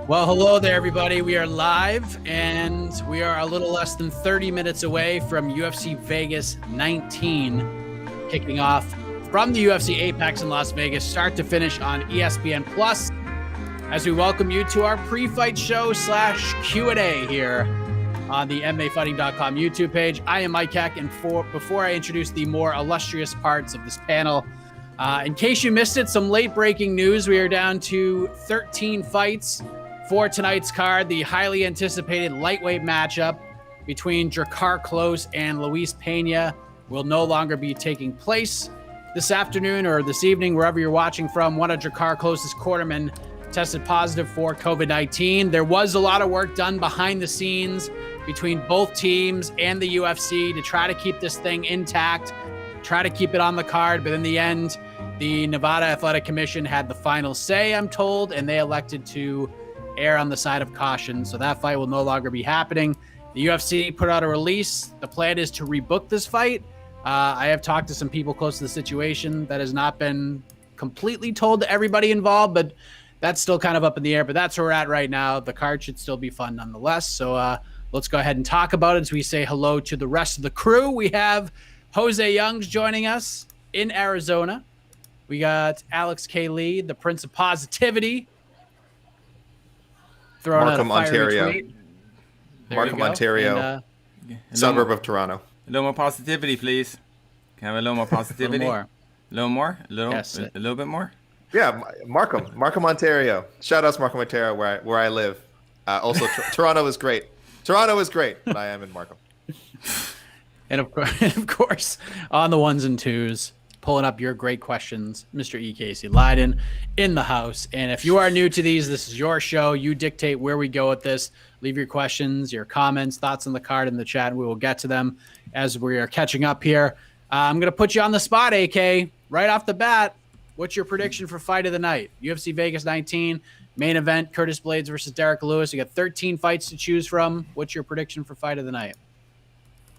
Well, hello there, everybody. We are live, and we are a little less than 30 minutes away from UFC Vegas 19 kicking off from the UFC Apex in Las Vegas, start to finish on ESPN Plus. As we welcome you to our pre-fight show / Q&A here on the MMAfighting.com YouTube page. I am Mike Heck, and before I introduce the more illustrious parts of this panel, in case you missed it, some late breaking news. We are down to 13 fights for tonight's card. The highly anticipated lightweight matchup between Drakkar Klose and Luis Pena will no longer be taking place this afternoon or this evening, wherever you're watching from. One of Drakkar Klose's quartermen tested positive for COVID-19. There was a lot of work done behind the scenes between both teams and the UFC to try to keep this thing intact, try to keep it on the card. But in the end, the Nevada Athletic Commission had the final say, I'm told, and they elected to err on the side of caution. So that fight will no longer be happening. The UFC put out a release. The plan is to rebook this fight. I have talked to some people close to the situation. That has not been completely told to everybody involved, but that's still kind of up in the air. But that's where we're at right now. The card should still be fun nonetheless. So let's go ahead and talk about it as we say hello to the rest of the crew. We have José Youngs joining us in Arizona. We got Alex K. Lee, the Prince of Positivity. Markham, Ontario. Markham, Ontario. And, suburb of Toronto. A little more positivity, please. Can I have a little more positivity? a little more? A Yes. little bit more? Yeah, Markham, Ontario. Shout out to Markham, Ontario, where I live. Also, Toronto is great. Toronto is great, but I am in Markham. And of course, on the ones and twos, pulling up your great questions, Mr. E. Casey Leydon in the house. And if you are new to these, this is your show. You dictate where we go with this. Leave your questions, your comments, thoughts on the card in the chat, and we will get to them as we are catching up here. I'm going to put you on the spot, AK, right off the bat. What's your prediction for fight of the night? UFC Vegas 19, main event, Curtis Blaydes versus Derek Lewis. You got 13 fights to choose from. What's your prediction for fight of the night?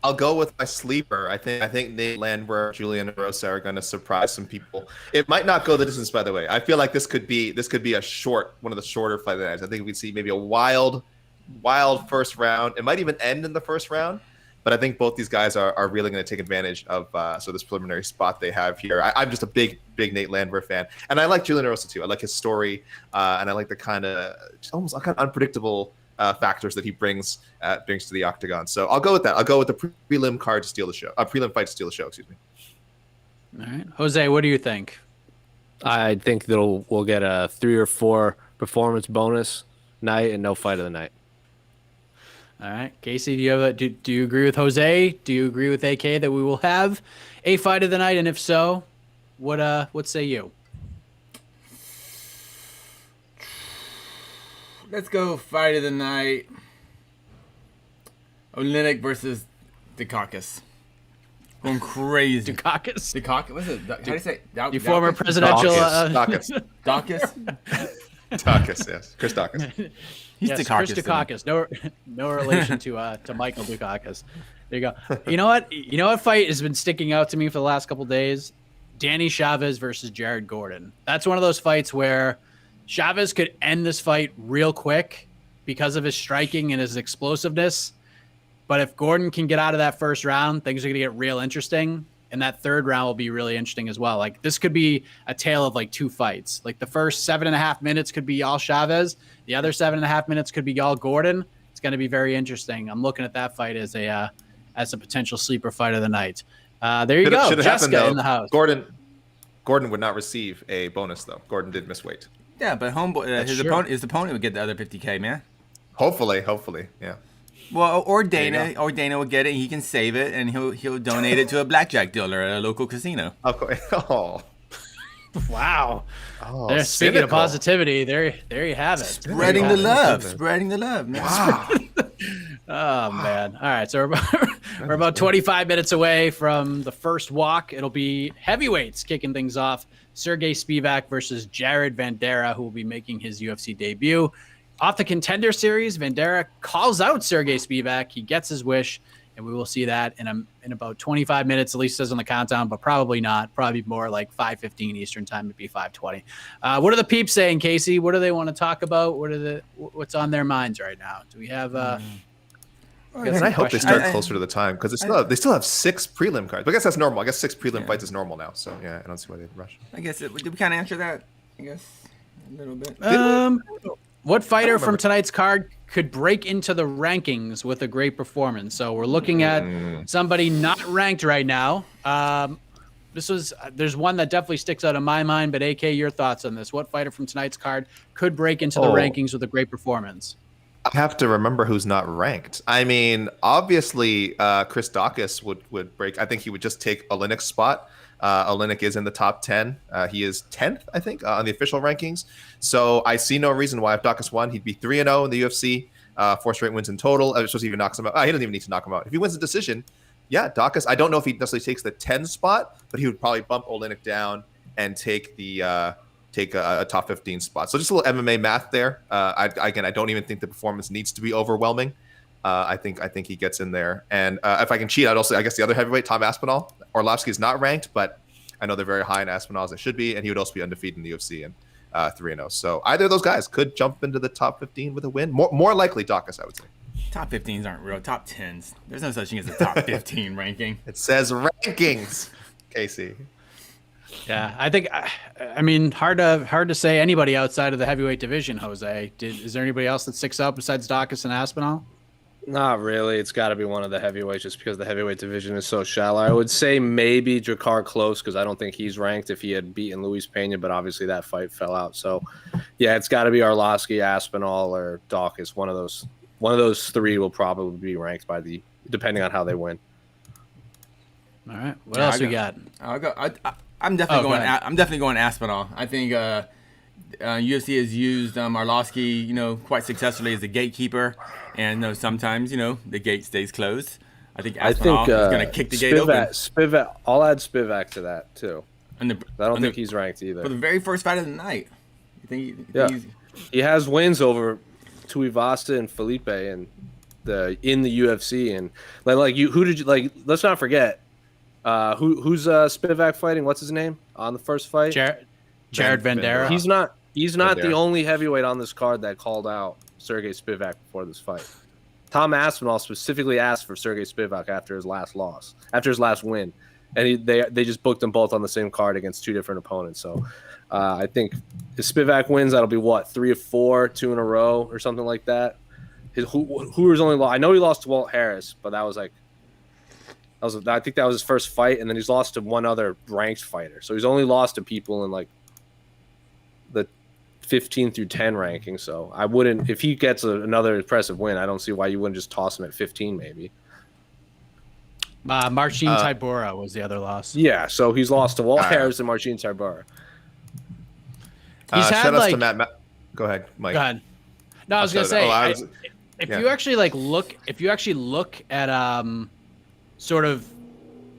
I'll go with my sleeper. I think Nate Landwehr, Julian Erosa are going to surprise some people. It might not go the distance, by the way. I feel like this could be one of the shorter fight nights. I think we see maybe a wild first round. It might even end in the first round. But I think both these guys are really going to take advantage of this preliminary spot they have here. I'm just a big Nate Landwehr fan, and I like Julian Erosa too. I like his story, and I like the kind of almost kind of unpredictable factors that he brings to the octagon. So I'll go with that. I'll go with the prelim card to steal the show. Prelim fight to steal the show. Excuse me. All right, Jose, what do you think? I think we'll get a 3 or 4 performance bonus night and no fight of the night. All right, Casey, do you agree with Jose? Do you agree with AK that we will have a fight of the night? And if so, what say you? Let's go fight of the night. Oleinik versus Dukakis. Going crazy. Dukakis? Dukakis? What's it? How do you say? Your former presidential... Dukakis. Dukakis? Dukakis, yes. Chris Dukakis. He's yes, Dukakis. Chris Dukakis. No relation to Michael Dukakis. There you go. You know what? You know what fight has been sticking out to me for the last couple of days? Danny Chavez versus Jared Gordon. That's one of those fights where Chavez could end this fight real quick because of his striking and his explosiveness. But if Gordon can get out of that first round, things are going to get real interesting. And that third round will be really interesting as well. Like, this could be a tale of like 2 fights. Like, the first 7.5 minutes could be all Chavez. The other 7.5 minutes could be all Gordon. It's going to be very interesting. I'm looking at that fight as a potential sleeper fight of the night. There you go. Jessica happened, in the house. Gordon would not receive a bonus though. Gordon did miss weight. Yeah, but homeboy, his opponent would get the other $50K, man. Hopefully, yeah. Well, or Dana will get it. He can save it, and he'll donate it to a blackjack dealer at a local casino. Okay. Oh, wow. Oh, Speaking cynical. of positivity, there you have it. Spreading the love, man. Wow. Oh, man. All right, so we're about 25 minutes away from the first walk. It'll be heavyweights kicking things off. Sergey Spivak versus Jared Vanderaa, who will be making his UFC debut. Off the Contender Series, Vanderaa calls out Sergey Spivak. He gets his wish. and we will see that in about 25 minutes, at least says on the countdown, but probably not. Probably more like 5:15 Eastern time, maybe 5:20. What are the peeps saying, Casey? What do they want to talk about? What's on their minds right now? Do we have? Man, I hope they start closer to the time because they still have 6 prelim cards. But I guess that's normal. I guess 6 prelim fights is normal now. So yeah, I don't see why they'd rush. I guess did we kind of answer that? I guess a little bit. What fighter from tonight's card could break into the rankings with a great performance? So we're looking at somebody not ranked right now. There's one that definitely sticks out in my mind, but AK, your thoughts on this? What fighter from tonight's card could break into the rankings with a great performance? I have to remember who's not ranked. I mean, obviously, Chris Daukaus would break. I think he would just take Oleinik's spot. Oleinik is in the top 10. He is 10th, I think, on the official rankings. So I see no reason why if Daukaus won, he'd be 3-0 in the UFC, 4 straight wins in total. I was supposed to even knocks him out. He doesn't even need to knock him out. If he wins the decision, yeah, Daukaus. I don't know if he necessarily takes the 10 spot, but he would probably bump Oleinik down and take the a top 15 spot. So just a little MMA math there. I don't even think the performance needs to be overwhelming. I think he gets in there. And if I can cheat, I'd also, I guess the other heavyweight, Tom Aspinall. Orlovsky is not ranked, but I know they're very high in Aspinall as it should be, and he would also be undefeated in the UFC and 3-0. So either of those guys could jump into the top 15 with a win. More likely Daukaus, I would say. Top 15s aren't real. Top 10s. There's no such thing as a top 15 ranking. It says rankings, Casey. Yeah, I think, I mean, hard to say anybody outside of the heavyweight division, Jose. Is there anybody else that sticks out besides Daukaus and Aspinall? Not really. It's got to be one of the heavyweights just because the heavyweight division is so shallow. I would say maybe Drakkar Klose because I don't think he's ranked if he had beaten Luis Pena, but obviously that fight fell out. So, yeah, it's got to be Arlovsky, Aspinall, or Daukaus. One of those 3 will probably be ranked depending on how they win. All right. What else we got? I'll go. I'm definitely going. I'm definitely going Aspinall. I think UFC has used Arlovsky, quite successfully as a gatekeeper, and sometimes the gate stays closed. I think Aspinall is going to kick the gate open. Spivak. I'll add Spivak to that too. I don't think he's ranked either. For the very first fight of the night, you think he has wins over Tuivasa and Felipe and in the UFC and let's not forget. Who's Spivak fighting? What's his name on the first fight? Jared Vanderaa. He's not the only heavyweight on this card that called out Sergey Spivak before this fight. Tom Aspinall specifically asked for Sergey Spivak after his last win, and they just booked them both on the same card against 2 different opponents. So I think if Spivak wins, that'll be 3 of 4, 2 in a row or something like that. Hoover's only lost. I know he lost to Walt Harris, but I think that was his first fight, and then he's lost to one other ranked fighter. So he's only lost to people in the 15 through 10 ranking. So I wouldn't, if he gets another impressive win, I don't see why you wouldn't just toss him at 15 maybe. Marcin Tybura was the other loss. Yeah, so he's lost to Walt Harris and Marcin Tybura. He's had shout outs to Matt. Go ahead, Mike. Go ahead. No, I was gonna say if you actually look at sort of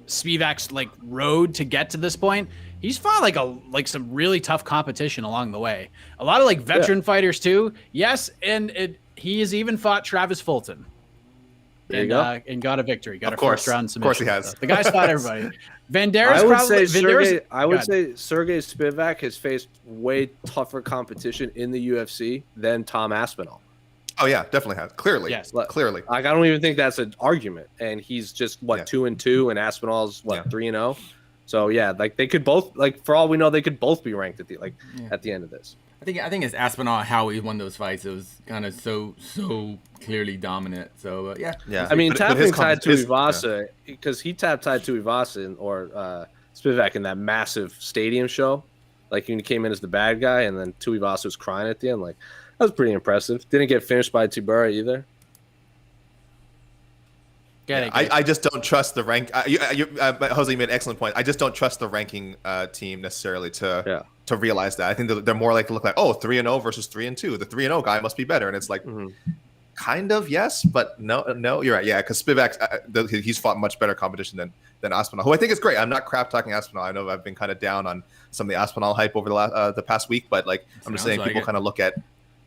Spivak's road to get to this point, he's fought some really tough competition along the way. A lot of veteran fighters too. Yes, and he has even fought Travis Fulton. And got a victory. Got a first round submission. Of course he has. The guy's fought everybody. Vanderaa. I would say Sergey Spivak has faced way tougher competition in the UFC than Tom Aspinall. Oh yeah, definitely has. Clearly, yes, clearly. I don't even think that's an argument. And he's just 2-2, and Aspinall's 3-0. So yeah, they could both for all we know, they could both be ranked at the end of this. I think it's Aspinall how he won those fights. It was kind of so clearly dominant. So yeah. I mean, tapping tied to Tuivasa because he tapped tied to Tuivasa or Spivak in that massive stadium show. When he came in as the bad guy, and then Tuivasa was crying at the end. That was pretty impressive. Didn't get finished by Tybura either. I just don't trust the rank. Jose, you made an excellent point. I just don't trust the ranking team necessarily to realize that. I think they're more likely to look 3-0 versus 3-2. The 3-0 guy must be better, and it's kind of yes, but no. You're right. Yeah, because Spivak, he's fought much better competition than Aspinall, who I think is great. I'm not crap talking Aspinall. I know I've been kind of down on some of the Aspinall hype over the past week, but I'm just saying people kind of look at.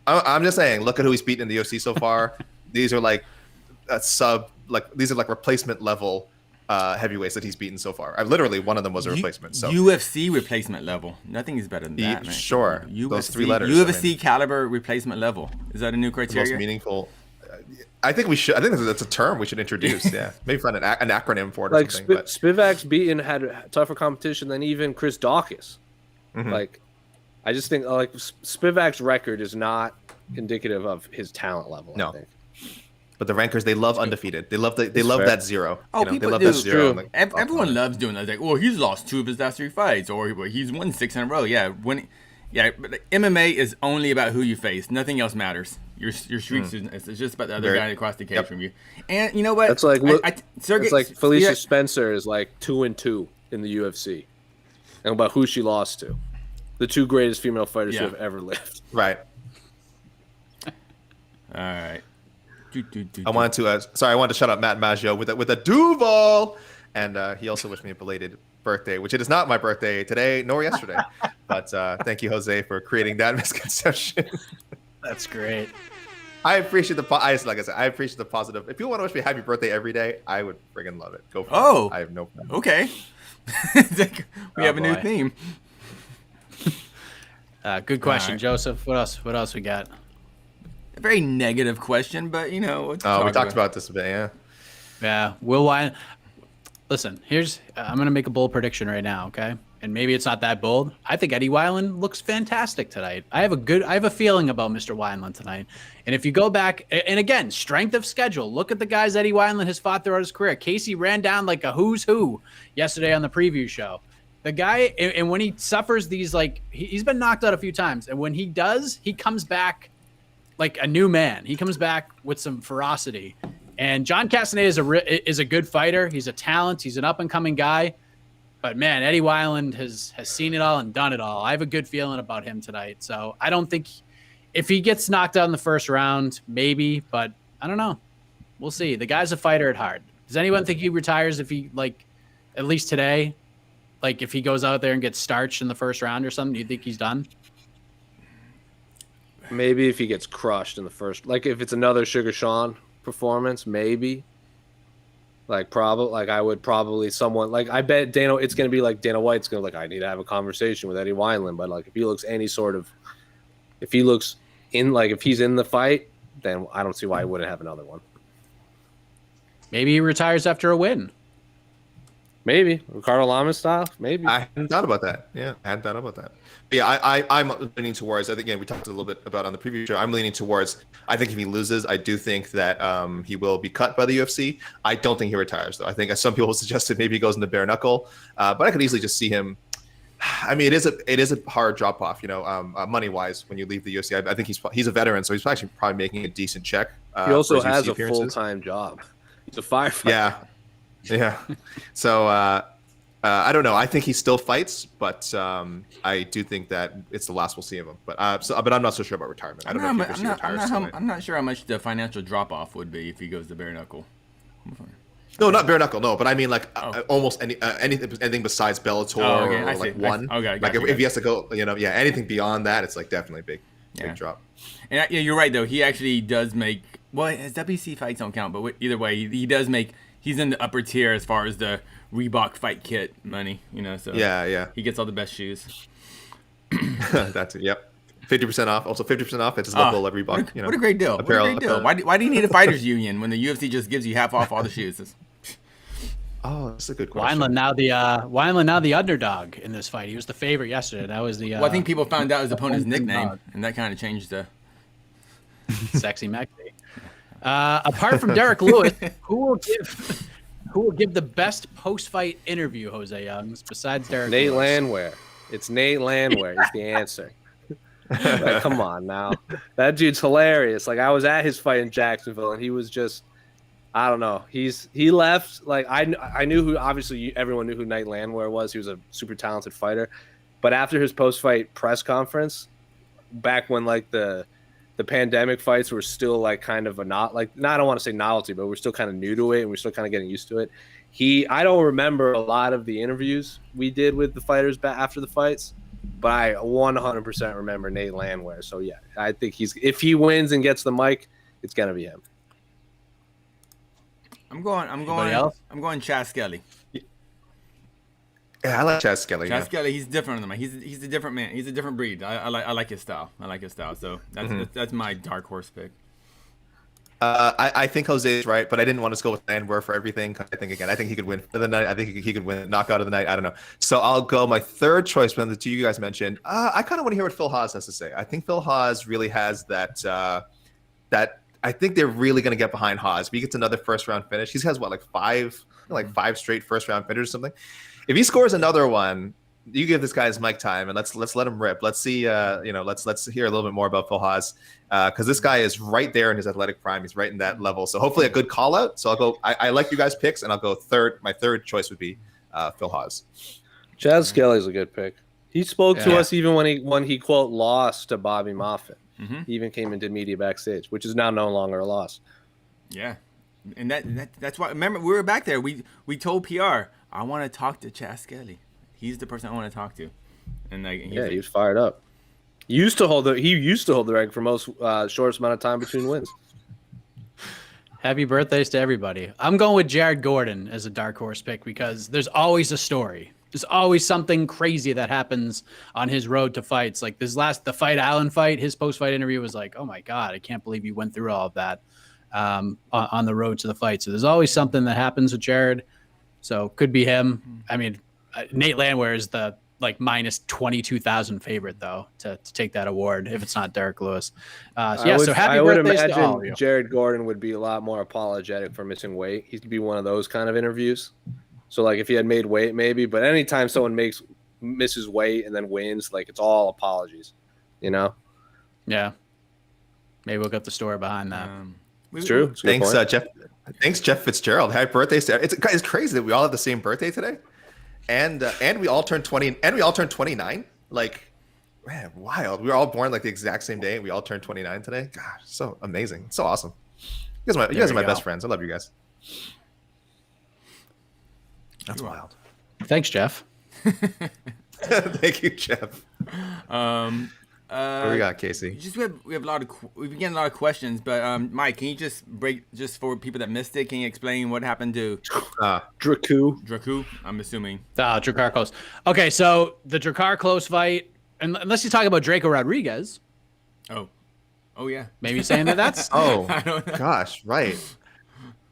I'm just saying, look at who he's beaten in the UFC so far. These are a sub these are like replacement level heavyweights that he's beaten so far. Literally one of them was a replacement. So UFC replacement level. Nothing is better than that, man. Sure. UFC, those 3 letters. UFC caliber replacement level. Is that a new criteria? Most meaningful. I think we should. I think that's a term we should introduce. Yeah, maybe find an acronym for it. Or something. Spivak's beaten had tougher competition than even Chris Dawkins. Mm-hmm. Like, I just think like Spivak's record is not indicative of his talent level. No. I think. But the rankers, they love undefeated. They love that 0. Oh, they people love do. that 0. Like, everyone loves doing that. Like, well, he's lost 2 of his last 3 fights, or he's won 6 in a row. Yeah, but the MMA is only about who you face. Nothing else matters. Your streaks it's just about the other guy across the cage from you. And you know what? That's like Sergey, it's like Felicia Spencer is like 2-2 in the UFC, and about who she lost to, the 2 greatest female fighters who have ever lived. Right. All right. I wanted to shout out Matt Maggio with a Duval, and he also wished me a belated birthday, which it is not my birthday today nor yesterday. But thank you, Jose, for creating that misconception. That's great. I appreciate I appreciate the positive. If you want to wish me a happy birthday every day, I would friggin' love it. Go for it. I have no problem. Okay. We have a new theme. Good question, right. Joseph. What else we got? A very negative question, but we talked about this a bit, yeah. Yeah, Will Wine. Listen, I'm gonna make a bold prediction right now, okay? And maybe it's not that bold. I think Eddie Wineland looks fantastic tonight. I have a feeling about Mr. Wineland tonight. And if you go back, and again, strength of schedule. Look at the guys Eddie Wineland has fought throughout his career. Casey ran down like a who's who yesterday on the preview show. The guy, and when he suffers these, like he's been knocked out a few times, and when he does, he comes back like a new man. He comes back with some ferocity. And John Castaneda is a good fighter. He's a talent. He's an up-and-coming guy. But, man, Eddie Wineland has seen it all and done it all. I have a good feeling about him tonight. So I don't think if he gets knocked out in the first round, maybe. But I don't know. We'll see. The guy's a fighter at heart. Does anyone think he retires if he, like, at least today, like if he goes out there and gets starched in the first round or something, do you think he's done? Maybe if he gets crushed in the first. Like if it's another Sugar Sean performance, maybe. I would probably someone like I bet it's gonna be like Dana White's gonna I need to have a conversation with Eddie Wineland, but like if he looks if he's in the fight, then I don't see why he wouldn't have another one. Maybe he retires after a win. Maybe Ricardo Lamas style. Maybe I hadn't thought about that. Yeah, I hadn't thought about that. But yeah, I'm leaning towards. I think we talked a little bit about on the preview show. I'm leaning towards. I think if he loses, I do think that he will be cut by the UFC. I don't think he retires though. I think as some people suggested, maybe he goes into bare knuckle. But I could easily just see him. I mean, it is a hard drop off, money wise when you leave the UFC. I think he's a veteran, so he's actually probably making a decent check. He also has a full-time job. He's a firefighter. Yeah. So I don't know. I think he still fights, but I do think that it's the last we'll see of him. But I'm not so sure about retirement. I don't know if he retires. I'm not sure how much the financial drop off would be if he goes to bare knuckle. No, not bare knuckle. No, but I mean almost anything besides Bellator or like one. If he has to go, anything beyond that, it's like definitely big drop. And you're right though. He actually does make. Well, his WC fights don't count, but either way, he does make. He's in the upper tier as far as the Reebok fight kit money, So yeah, he gets all the best shoes. That's it. Yep, 50% off. Also 50% off at his local Reebok. What a great deal! Apparel, what a great deal! Why do you need a fighters union when the UFC just gives you half off all the shoes? Oh, that's a good question. Wineland now the underdog in this fight. He was the favorite yesterday. That was the. Well, I think people found out his opponent's nickname, and that kind of changed the. Sexy Mexi. Apart from Derek Lewis, who will give the best post-fight interview, Jose Youngs, besides Derek Nate Lewis? Landwehr. It's Nate Landwehr is the answer. Come on now. That dude's hilarious. I was at his fight in Jacksonville, and he was just, I don't know. He left. I knew who, obviously everyone knew who Nate Landwehr was. He was a super talented fighter. But after his post-fight press conference, back when the pandemic fights were still kind of I don't want to say novelty, but we're still kind of new to it and we're still kind of getting used to it. I don't remember a lot of the interviews we did with the fighters after the fights, but I 100% remember Nate Landwehr. So yeah, I think if he wins and gets the mic, it's going to be him. I'm going Chaz Skelly. Yeah, I like Chaz Skelly. Chaz Skelly, he's different than me. He's a different man. He's a different breed. I like his style. So that's my dark horse pick. I think Jose is right, but I didn't want to go with Landwehr for everything. I think he could win for the night. I think he could win knockout of the night. I don't know. So I'll go my third choice from the two you guys mentioned. I kind of want to hear what Phil Haas has to say. I think Phil Haas really has that. I think they're really going to get behind Haas. If he gets another first round finish, he has what, five straight first round finishes or something. If he scores another one, you give this guy his mic time and let's let him rip. Let's see, let's hear a little bit more about Phil Haas because this guy is right there in his athletic prime. He's right in that level. So hopefully a good call out. So I'll go. I like you guys' picks, and I'll go third. My third choice would be Phil Haas. Chaz Skelly's a good pick. He spoke to us even when he quote lost to Bobby Moffett. Mm-hmm. He even came into media backstage, which is now no longer a loss. Yeah, and that's why. Remember, we were back there. We told PR, I want to talk to Chaz Skelly. He's the person I want to talk to, and he was fired up. He used to hold the record for most shortest amount of time between wins. Happy birthdays to everybody. I'm going with Jared Gordon as a dark horse pick because there's always a story. There's always something crazy that happens on his road to fights. Like the Fight Island fight, his post-fight interview was like, oh my God, I can't believe you went through all of that on the road to the fight. So there's always something that happens with Jared. So could be him. I mean, Nate Landwehr is the minus 22,000 favorite though to take that award if it's not Derek Lewis. So happy birthdays to all of you. Jared Gordon would be a lot more apologetic for missing weight. He'd be one of those kind of interviews. So like if he had made weight maybe, but anytime someone misses weight and then wins, like it's all apologies, you know? Yeah. Maybe we'll get the story behind that. It's true. It's Thanks, Jeff. Thanks, Jeff Fitzgerald. Happy birthday to it's crazy that we all have the same birthday today. And we all turned 20 and we all turned 29. Like, man, wild. We were all born like the exact same day and we all turned 29 today. Gosh, so amazing. So awesome. You guys are my best friends. I love you guys. That's wild. Thanks, Jeff. Thank you, Jeff. What do we got, Casey? We've been getting a lot of questions, but Mike, can you just for people that missed it, can you explain what happened to Dracu? I'm assuming. Drakkar Klose. Okay, so the Drakkar Klose fight, unless you talk about Draco Rodriguez. Oh yeah. Maybe saying that's. Oh, gosh, right.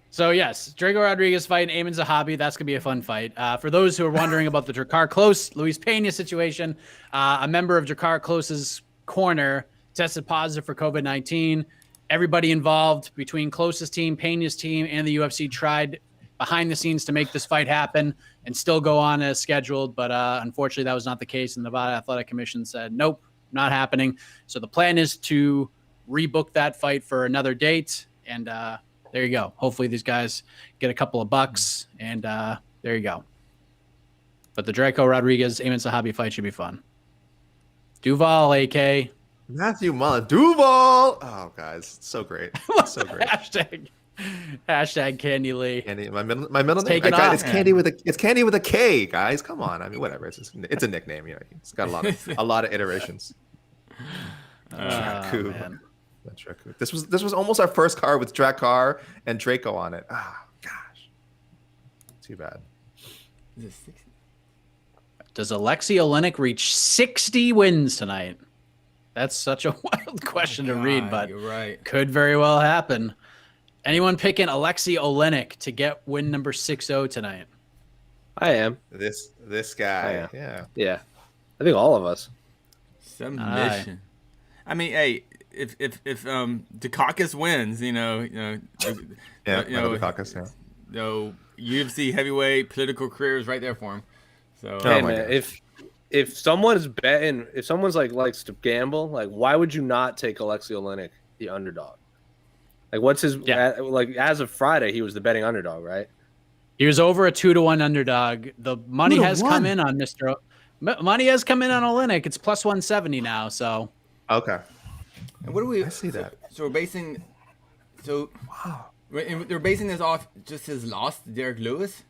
So yes, Draco Rodriguez fight and Amin Zahabi. That's gonna be a fun fight. For those who are wondering about the Drakkar Klose Luis Pena situation, a member of Drakkar Klose's corner tested positive for COVID-19. Everybody involved between Klose's team, Pena's team, and the UFC tried behind the scenes to make this fight happen and still go on as scheduled. But unfortunately, that was not the case. And the Nevada Athletic Commission said, nope, not happening. So the plan is to rebook that fight for another date. And there you go. Hopefully these guys get a couple of bucks. And there you go. But the Draco Rodriguez, Amin Zahabi fight should be fun. Duval, AK. Matthew Mullen. Duval. Oh, guys. So great. So great. Hashtag Candy Lee. Candy, my middle name. It's Candy with a K, guys. Come on. I mean, whatever. It's a nickname. You know, it's got a lot of iterations. Dracu. This was almost our first card with Drakkar and Draco on it. Gosh. Too bad. Is it 60? Does Alexei Oleinik reach 60 wins tonight? That's such a wild question to read, but you're right. Could very well happen. Anyone picking Alexei Oleinik to get win number 60 tonight? I am. This guy. Yeah. I think all of us. Submission. I mean, hey, if Dukakis wins, Dukakis, UFC heavyweight political career is right there for him. So hey, man, if someone's betting, if someone's likes to gamble, why would you not take Alexei Oleinik, the underdog? What's his as of Friday, he was the betting underdog, right? He was over a 2-1 underdog. The money has come in on Money has come in on Oleinik. It's plus 170 now. So okay. And what do we? I see that. So we're basing. Wow. They're basing this off just his loss to Derek Lewis.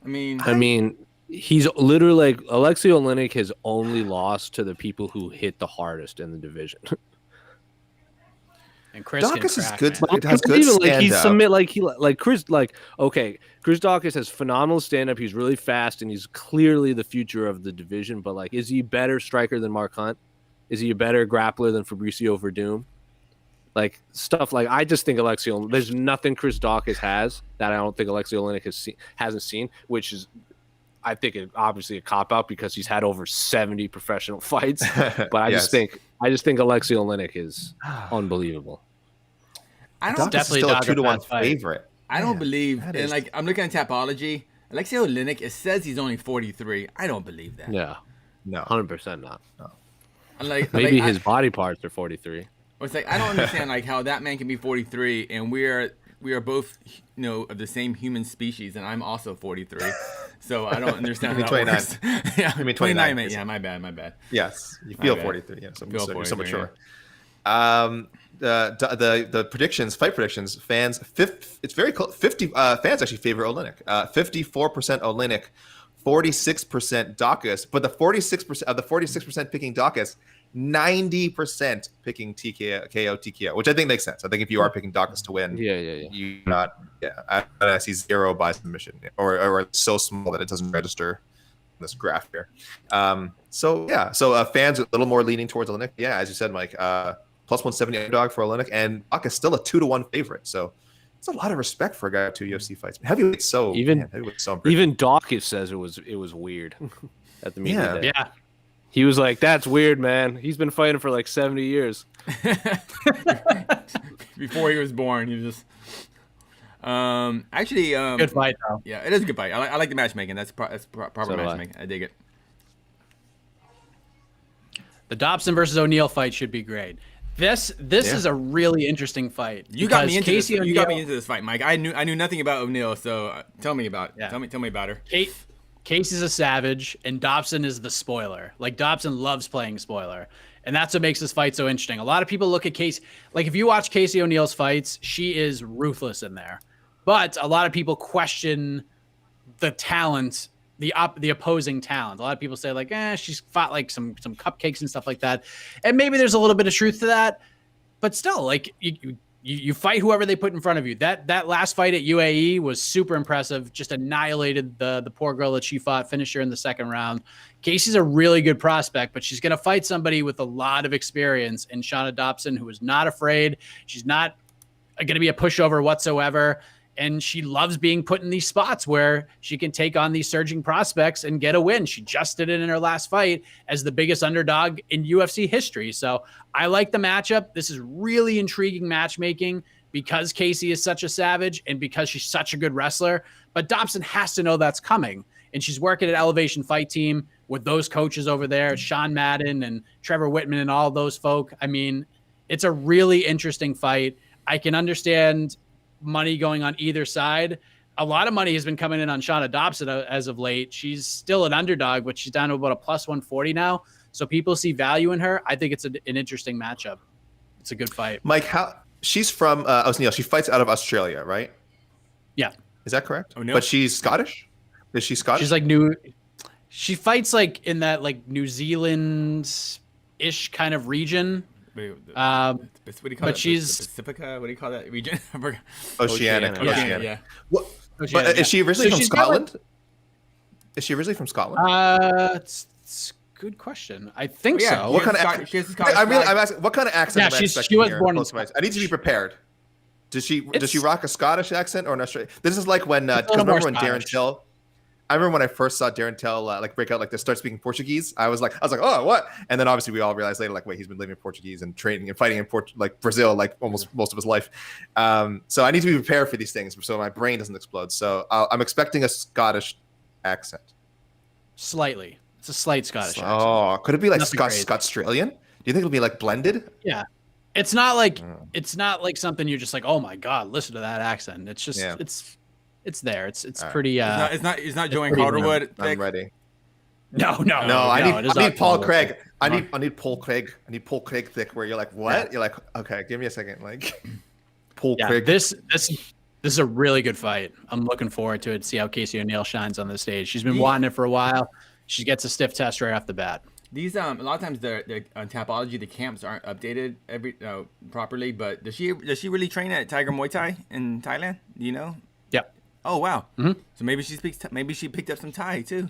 I mean, he's literally Alexei Oleinik has only lost to the people who hit the hardest in the division. And Chris Dawkins is crack, good. man. It has good even stand like he's up. submit like Chris Chris Dawkins has phenomenal stand up. He's really fast and he's clearly the future of the division. But like, is he a better striker than Mark Hunt? Is he a better grappler than Fabricio Verdum? Like stuff like I just think there's nothing Chris Dawkins has that I don't think Alexei Oleinik hasn't seen, which is I think obviously a cop out because he's had over 70 professional fights. But I just think Alexei Oleinik is unbelievable. I don't definitely still a 2-1 favorite. I don't believe, and like I'm looking at Tapology, Alexei Oleinik, it says he's only 43. I don't believe that. Yeah, no, 100% not. No. Maybe his body parts are 43. It's like I don't understand like how that man can be 43 and we are both of the same human species and I'm also 43. So I don't understand how that works. Yeah, I mean 29. Man. Yeah, my bad. Yes, you feel 43. Yeah, you're so mature. Yeah. The predictions, fight predictions, fans. It's very close. 50 fans actually favor Oleinik. 54% Oleinik, 46% Dawkins. But the 46% of the 46% picking Dawkins, 90% picking TKO, which I think makes sense. I think if you are picking Dawkins to win, you not. Yeah, I see 0 by submission, or it's so small that it doesn't register in this graph here. So fans are a little more leaning towards Oleinik. Yeah, as you said, Mike. Plus 170 underdog for Oleinik, and Dawkins still a 2-1 favorite. So it's a lot of respect for a guy with 2 UFC fights. Heavyweight's so even Dawkins says it was weird at the meeting. Yeah. He was like, "That's weird, man. He's been fighting for like 70 years." Before he was born, he was just good fight though. Yeah, it is a good fight. I like the matchmaking. That's proper matchmaking. I dig it. The Dobson versus O'Neal fight should be great. This is a really interesting fight. You got me into this. You got me into this fight, Mike. I knew nothing about O'Neal, so tell me about it. Yeah. Tell me about her. Casey's a savage, and Dobson is the spoiler. Like Dobson loves playing spoiler, and that's what makes this fight so interesting. A lot of people look at Casey like if you watch Casey O'Neal's fights, she is ruthless in there, but a lot of people question the talent. The opposing talent. A lot of people say like, she's fought like some cupcakes and stuff like that, and maybe there's a little bit of truth to that, but still, like you fight whoever they put in front of you. That last fight at UAE was super impressive. Just annihilated the poor girl that she fought. Finished her in the second round. Casey's a really good prospect, but she's gonna fight somebody with a lot of experience in Shauna Dobson, who is not afraid. She's not gonna be a pushover whatsoever. And she loves being put in these spots where she can take on these surging prospects and get a win. She just did it in her last fight as the biggest underdog in UFC history. So I like the matchup. This is really intriguing matchmaking because Casey is such a savage and because she's such a good wrestler. But Dobson has to know that's coming. And she's working at Elevation Fight Team with those coaches over there, Sean Madden and Trevor Whitman and all those folk. I mean, it's a really interesting fight. I can understand money going on either side. A lot of money has been coming in on Shauna Dobson as of late. She's still an underdog, but she's down to about a plus 140 now. So people see value in her. I think it's an interesting matchup. It's a good fight. Mike, she's from O'Neal. She fights out of Australia, right? Yeah. Is that correct? But she's Scottish? Is she Scottish? She's like she fights like in that like New Zealand-ish kind of region. What do you call that? She's Pacifica. What do you call that region? Oceanic. Yeah. But is she originally from Scotland? Is she originally from Scotland? It's a good question. I think so. What kind of accent? I'm asking. What kind of accent? Yeah, she was born in Scotland. I need to be prepared. Does she rock a Scottish accent or an Australian? This is like when remember when Darren Till. I remember when I first saw Darren Till break out like this, start speaking Portuguese. I was like, oh, what? And then obviously we all realized later, like, wait, he's been living in Portuguese and training and fighting in Brazil, like almost most of his life. So I need to be prepared for these things so my brain doesn't explode. So I'm expecting a Scottish accent. Slightly, it's a slight Scottish accent. Oh, could it be like Scotstralian? Do you think it'll be like blended? Yeah, it's not like something you're just like, oh my god, listen to that accent. It's just it's there. It's pretty. It's not Joanne Calderwood. I'm ready. No. I need Paul Craig. I need Paul Craig. I need Paul Craig thick. Where you're like, what? Yeah. You're like, okay, give me a second. Like, Paul Craig. This is a really good fight. I'm looking forward to it. See how Casey O'Neal shines on the stage. She's been wanting it for a while. She gets a stiff test right off the bat. These a lot of times the Tapology, the camps aren't updated properly. But does she really train at Tiger Muay Thai in Thailand? Do you know? Yep. Oh wow. Mm-hmm. So maybe she picked up some Thai too.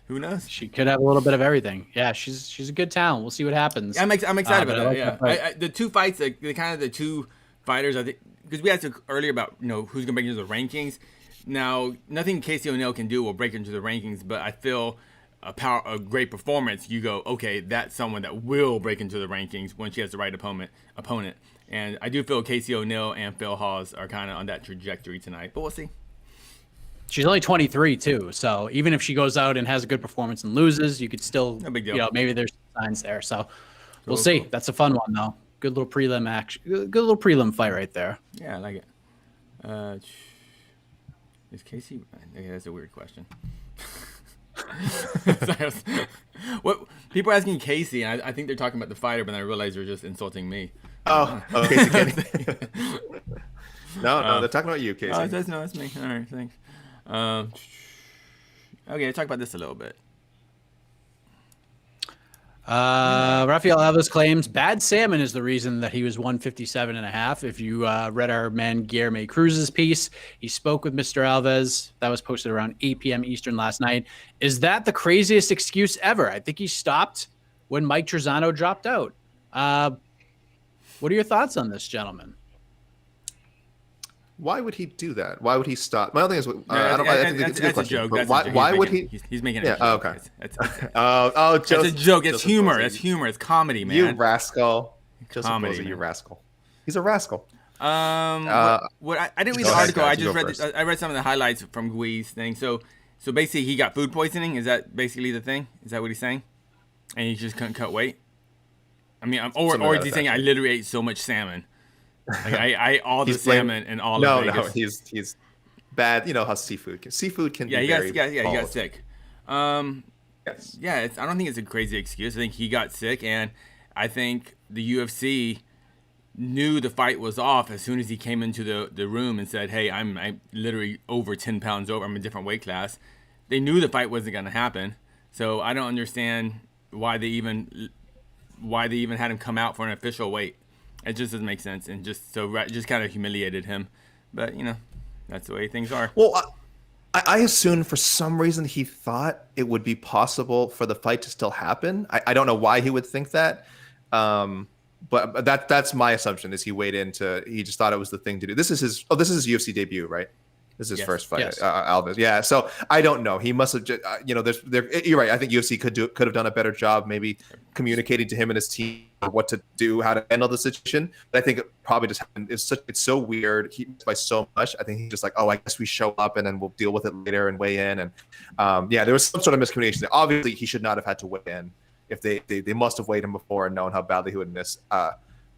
Who knows? She could have a little bit of everything. Yeah, she's a good talent. We'll see what happens. I'm excited about that. Like yeah, the two fights, the kind of the two fighters. I think because we asked earlier about who's gonna break into the rankings. Now nothing Casey O'Neill can do will break into the rankings, but I feel a great performance. You go, okay, that's someone that will break into the rankings when she has the right opponent. And I do feel Casey O'Neill and Phil Hawes are kind of on that trajectory tonight, but we'll see. She's only 23 too, so even if she goes out and has a good performance and loses, you could still, no big deal. Maybe there's signs there. So we'll see. Cool. That's a fun one though. Good little prelim action. Good little prelim fight right there. Yeah, I like it. Is Casey? Okay, that's a weird question. What people are asking Casey, and I think they're talking about the fighter, but then I realize they're just insulting me. Oh, Casey Kenny. No, they're talking about you, Casey. Oh, that's me. All right, thanks. Okay, talk about this a little bit. Rafael Alves claims bad salmon is the reason that he was 157.5. If you read our man Guilherme Cruz's piece, he spoke with Mr. Alves. That was posted around 8 p.m. Eastern last night. Is that the craziest excuse ever? I think he stopped when Mike Trezano dropped out. What are your thoughts on this, gentlemen? Why would he do that? Why would he stop? My other thing is, I think it's a good question. Why would he? He's making it. Yeah. Oh, okay. It's Joseph, a joke. It's humor. It's humor. It's comedy, man. You rascal. Joseph Comedy, Posey, you rascal. He's a rascal. I didn't read the article. Guys, I just read. I read some of the highlights from Gui's thing. So basically, he got food poisoning. Is that basically the thing? Is that what he's saying? And he just couldn't cut weight. I mean, or is he saying I literally ate so much salmon? Like I all the salmon and all of Vegas. No, he's bad. You know how seafood can be he very he got sick. Yes. Yeah, I don't think it's a crazy excuse. I think he got sick, and I think the UFC knew the fight was off as soon as he came into the room and said, "Hey, I'm literally over 10 pounds over. I'm a different weight class." They knew the fight wasn't going to happen, so I don't understand why they even had him come out for an official weight. It just doesn't make sense, and just kind of humiliated him. But that's the way things are. Well, I assumed for some reason he thought it would be possible for the fight to still happen. I don't know why he would think that, but that's my assumption. Is he he just thought it was the thing to do. This is his UFC debut, right? This is his first fight, yes. Alves. Yeah, so I don't know. He must have just, you're right. I think UFC could have done a better job, maybe communicating to him and his team what to do, how to handle the situation. But I think it probably just happened. It's so weird. He by so much. I think he's just like, oh, I guess we show up and then we'll deal with it later and weigh in. And there was some sort of miscommunication there. Obviously, he should not have had to weigh in. If they must have weighed him before and known how badly he would miss.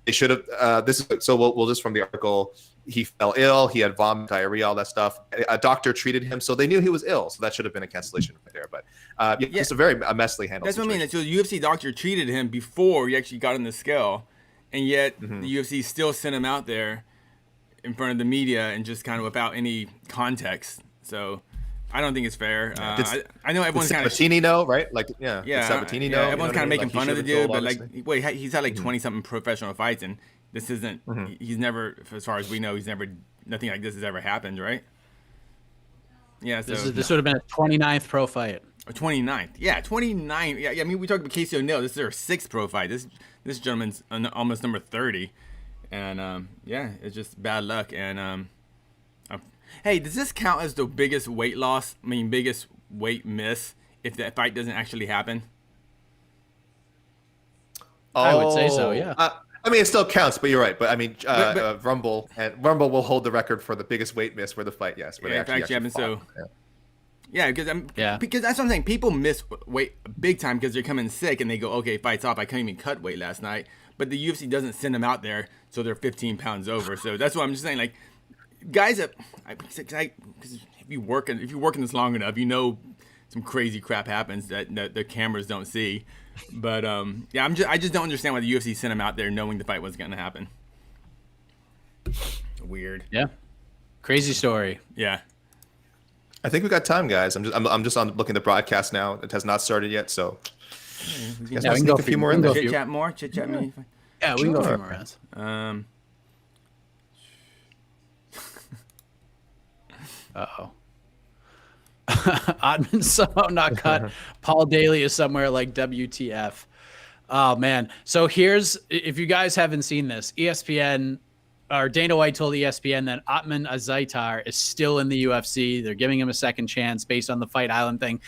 They should have. We'll just from the article. He fell ill. He had vomit, diarrhea, all that stuff. A doctor treated him, so they knew he was ill. So that should have been a cancellation right there. But it's a very messily handled. That's situation. what I mean. So the UFC doctor treated him before he actually got on the scale, and yet the UFC still sent him out there in front of the media and just kind of without any context. So I don't think it's fair. I know everyone's kind of Sabatini know, right? Like Sabatini know. Everyone's kind of making fun of the dude, but wait, he's had 20-something professional fights, and this isn't. He's never, as far as we know, nothing like this has ever happened, right? Yeah. So this would have been a 29th pro fight. Or 29th. Yeah, 29. Yeah. I mean, we talked about Casey O'Neill. This is our 6th pro fight. This gentleman's almost number 30, and it's just bad luck. And hey, does this count as the biggest weight loss? I mean, biggest weight miss if that fight doesn't actually happen? I would say so. Yeah. I mean, it still counts, but you're right. But I mean, Rumble will hold the record for the biggest weight miss for the fight. Yes, where it actually happened. So, because that's what I'm saying. People miss weight big time because they're coming sick and they go, "Okay, fight's off. I couldn't even cut weight last night." But the UFC doesn't send them out there, so they're 15 pounds over. So that's what I'm just saying. Like, guys, because if you work in this long enough, some crazy crap happens that the cameras don't see. But I just don't understand why the UFC sent him out there knowing the fight wasn't going to happen. Weird. Yeah. Crazy story. Yeah. I think we got time, guys. I'm just on looking at the broadcast now. It has not started yet, so We can go a few more in there. Chit chat more. Chit chat me. Yeah, we can go a few more rounds. Uh-oh. Ottman somehow not cut. Paul Daly is somewhere like WTF. Oh, man. So here's, if you guys haven't seen this, ESPN, or Dana White told ESPN that Ottman Azaitar is still in the UFC. They're giving him a second chance based on the Fight Island thing.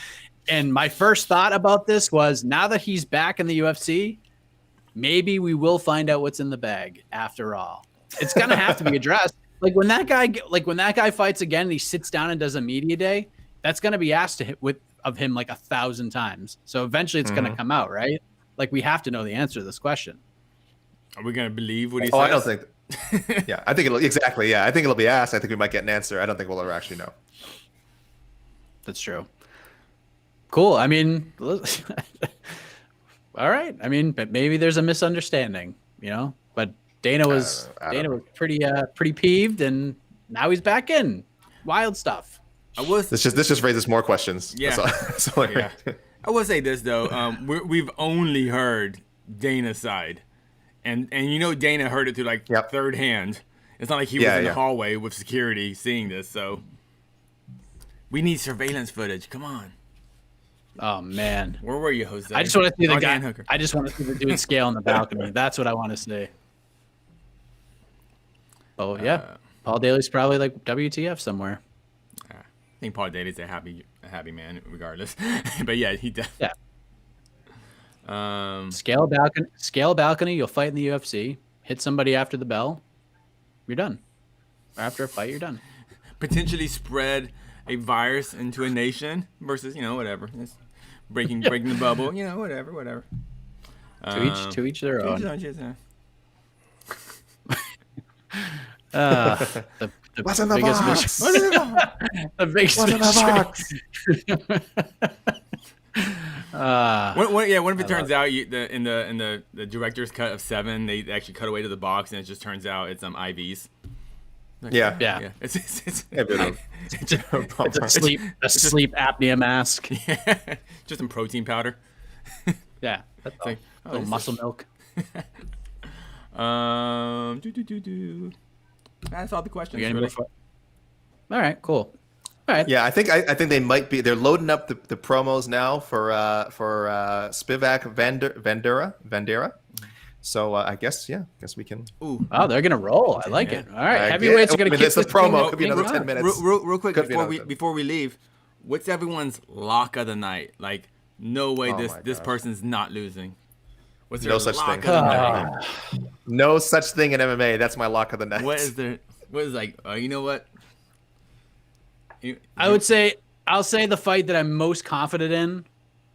And my first thought about this was, now that he's back in the UFC, maybe we will find out what's in the bag after all. It's going to have to be addressed. Like when that guy fights again and he sits down and does a media day, that's going to be asked of him like 1,000 times. So eventually it's going to come out, right? Like we have to know the answer to this question. Are we going to believe what he says? Oh, I don't think. Yeah, I think it'll exactly. Yeah, I think it'll be asked. I think we might get an answer. I don't think we'll ever actually know. That's true. Cool. I mean, all right. I mean, but maybe there's a misunderstanding, you know. But Dana was pretty peeved, and now he's back in. Wild stuff. This just raises more questions. Yeah. Yeah. I will say this though. We've only heard Dana's side, and you know Dana heard it through like third hand. It's not like he was in the hallway with security seeing this. So we need surveillance footage. Come on. Oh man, where were you, Jose? I just want to see the guy. I just want to see the dude scale on the balcony. That's what I want to see. Oh yeah, Paul Daly's probably like WTF somewhere. I think Paul Daly's a happy man, regardless. But yeah, he does. Yeah. Scale balcony. You'll fight in the UFC. Hit somebody after the bell. You're done. After a fight, you're done. Potentially spread a virus into a nation versus whatever. It's breaking the bubble. Whatever. To each their own. What's in the box? The biggest what if it turns out in the director's cut of 7, they actually cut away to the box and it just turns out it's IVs. Like, yeah. It's a sleep apnea mask. Yeah. Just some protein powder. Yeah. That's like little muscle milk. That's all the questions. Really. All right, cool. All right. Yeah, I think they might be. They're loading up the promos now for Spivak Vandera. So I guess we can. Ooh. Oh, they're gonna roll. I like it. All right, heavyweights are gonna kick this the promo. Could be another 10 minutes. Real quick before we leave, what's everyone's lock of the night? Like, no way this person's not losing. What's their no such lock thing? Of the night? No such thing in MMA. That's my lock of the night. What is there? What is like? You know what? I'll say the fight that I'm most confident in.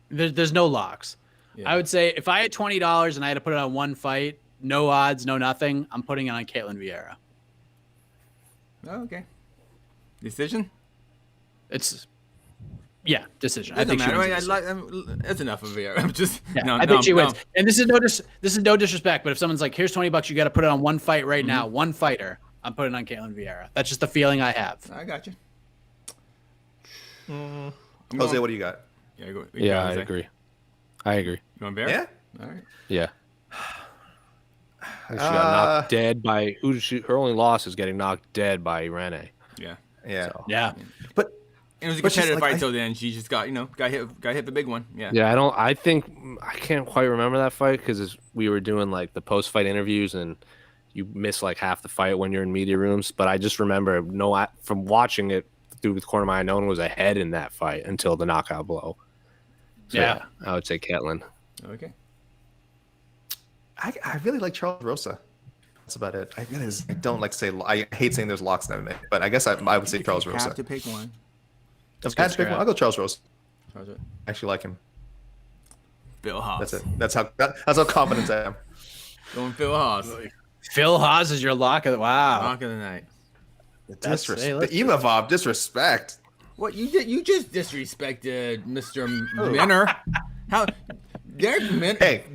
There's no locks. Yeah. I would say if I had $20 and I had to put it on one fight, no odds, no nothing, I'm putting it on Caitlin Vieira. Oh, okay. Decision? Decision. I think she wins. That's enough of Vieira. I'm just I think she wins. And this is no disrespect, but if someone's like, "Here's $20, you got to put it on one fight right now, one fighter," I'm putting it on Caitlin Vieira. That's just the feeling I have. I got you. Jose, what do you got? Yeah, I agree. You going Vieira? Yeah. All right. Yeah. She got knocked dead by her only loss is getting knocked dead by Rene. Yeah. Yeah. But it was a competitive fight till then. She just got hit the big one. Yeah. Yeah, I can't quite remember that fight because we were doing like the post-fight interviews and you miss like half the fight when you're in media rooms. But I just remember from watching it through the corner of my eye, no one was ahead in that fight until the knockout blow. So, yeah, I would say Caitlin. Okay. I really like Charles Rosa. That's about it. I don't like to say. I hate saying there's locks in MMA, but I guess I would say Charles Rosa. Have to pick one. I'll go Charles Rosa. I actually like him. Phil Haas. That's it. That's how confident I am. Going Phil Haas. Phil Haas is your lock of the lock of the night. The Imavov disrespect. What you just disrespected Mr. Minner? How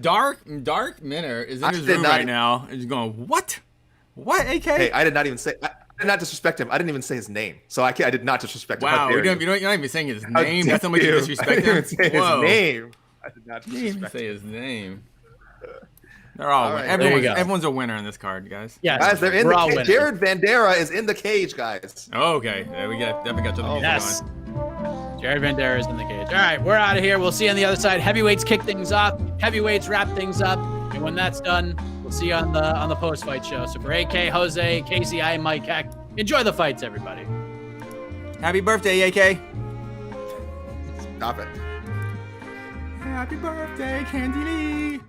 Dark Minner is in his room right now and he's going, what? What, AK? Hey, I did not disrespect him. I didn't even say his name. So I did not disrespect him. Wow, you're not even saying his name. That's how much you disrespect him. I didn't even say his name. did not You didn't even disrespect say him. his name. They're all, All right, there you go. everyone's a winner in this card, guys. Yes, Guys, they're in we're the all cage. winners. Jared Vandera is in the cage, guys. Oh, okay. Yeah, we definitely got to the music Yes. going. Jared Vandera is in the cage. All right, we're out of here. We'll see you on the other side. Heavyweights kick things off. Heavyweights wrap things up. And when that's done, we'll see you on the post-fight show. So for AK, Jose, Casey, I am Mike Heck. Enjoy the fights, everybody. Happy birthday, AK. Stop it. Happy birthday, Candy Lee.